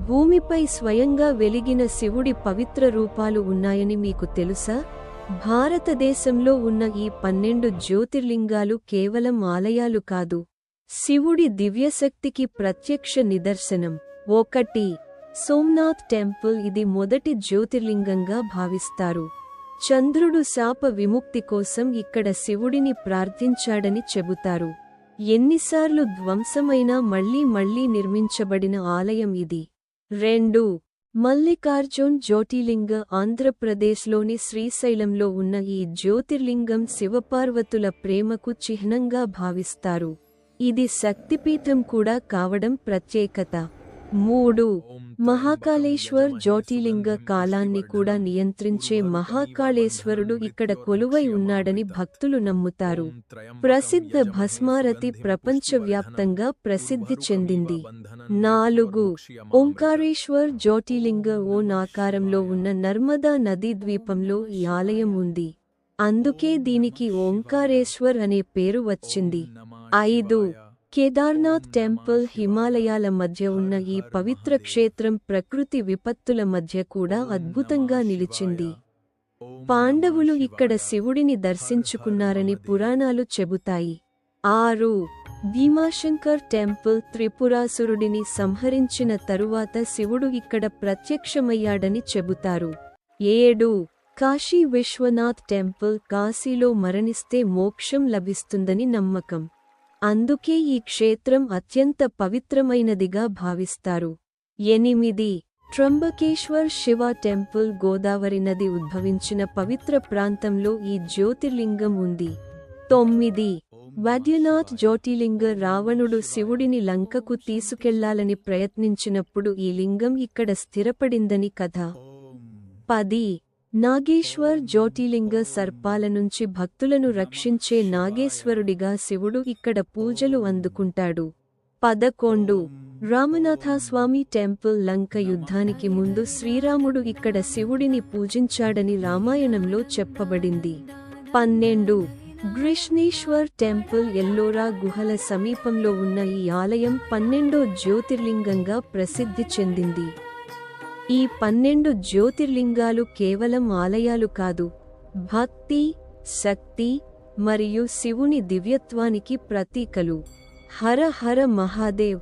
భూమిపై స్వయంగా వెలిగిన శివుడి పవిత్ర రూపాలు ఉన్నాయని మీకు తెలుసా? భారతదేశంలో ఉన్న ఈ 12 జ్యోతిర్లింగాలు కేవలం ఆలయాలు కాదు, శివుడి దివ్యశక్తికి ప్రత్యక్ష నిదర్శనం. 1. సోమ్నాథ్ టెంపుల్. ఇది మొదటి జ్యోతిర్లింగంగా భావిస్తారు. చంద్రుడు శాప విముక్తి కోసం ఇక్కడ శివుడిని ప్రార్థించాడని చెబుతారు. ఎన్నిసార్లు ధ్వంసమైనా మళ్లీ మళ్లీ నిర్మించబడిన ఆలయం ఇది. 2. మల్లికార్జున్ జ్యోతిర్లింగ. ఆంధ్రప్రదేశ్లోని శ్రీశైలంలో ఉన్న ఈ జ్యోతిర్లింగం శివపార్వతుల ప్రేమకు చిహ్నంగా భావిస్తారు. ఇది శక్తిపీఠం కూడా కావడం ప్రత్యేకత. 3. మహాకాళేశ్వర్ జ్యోతిర్లింగ. కాలాన్ని కూడా నియంత్రించే మహాకాళేశ్వరుడు ఇక్కడ కొలువై ఉన్నాడని భక్తులు నమ్ముతారు. ప్రసిద్ధ భస్మారతి ప్రపంచవ్యాప్తంగా ప్రసిద్ధి చెందింది. 4. ఓంకారేశ్వర్ జ్యోతిర్లింగ. ఓం ఆకారంలో ఉన్న నర్మదా నదీ ద్వీపంలో ఈ ఆలయం ఉంది. అందుకే దీనికి ఓంకారేశ్వర్ అనే పేరు వచ్చింది. 5. కేదార్నాథ్ టెంపుల్. హిమాలయాల మధ్య ఉన్న ఈ పవిత్ర క్షేత్రం ప్రకృతి విపత్తుల మధ్య కూడా అద్భుతంగా నిలిచింది. పాండవులు ఇక్కడ శివుడిని దర్శించుకున్నారని పురాణాలు చెబుతాయి. 6. భీమాశంకర్ టెంపుల్. త్రిపురాసురుడిని సంహరించిన తరువాత శివుడు ఇక్కడ ప్రత్యక్షమయ్యాడని చెబుతారు. 7. కాశీ విశ్వనాథ్ టెంపుల్. కాశీలో మరణిస్తే మోక్షం లభిస్తుందని నమ్మకం. అందుకే ఈ క్షేత్రం అత్యంత పవిత్రమైనదిగా భావిస్తారు. 8. ట్రంబకేశ్వర్ శివ టెంపుల్. గోదావరి నది ఉద్భవించిన పవిత్ర ప్రాంతంలో ఈ జ్యోతిర్లింగం ఉంది. 9. వైద్యనాథ్ జ్యోతిర్లింగ. రావణుడు శివుడిని లంకకు తీసుకెళ్లాలని ప్రయత్నించినప్పుడు ఈ లింగం ఇక్కడ స్థిరపడిందని కథ. 10. నాగేశ్వర్ జ్యోతిర్లింగ. సర్పాల నుంచి భక్తులను రక్షించే నాగేశ్వరుడిగా శివుడు ఇక్కడ పూజలు అందుకుంటాడు. 11. రామనాథస్వామి టెంపుల్. లంక యుద్ధానికి ముందు శ్రీరాముడు ఇక్కడ శివుడిని పూజించాడని రామాయణంలో చెప్పబడింది. 12. గృష్ణేశ్వర్ టెంపుల్. ఎల్లోరా గుహల సమీపంలో ఉన్న ఈ ఆలయం 12వ జ్యోతిర్లింగంగా ప్రసిద్ధి చెందింది. ఈ 12 జ్యోతిర్లింగాలు కేవలం ఆలయాలు కాదు, భక్తి, శక్తి మరియు శివుని దివ్యత్వానికి ప్రతీకలు. హర హర మహాదేవ్.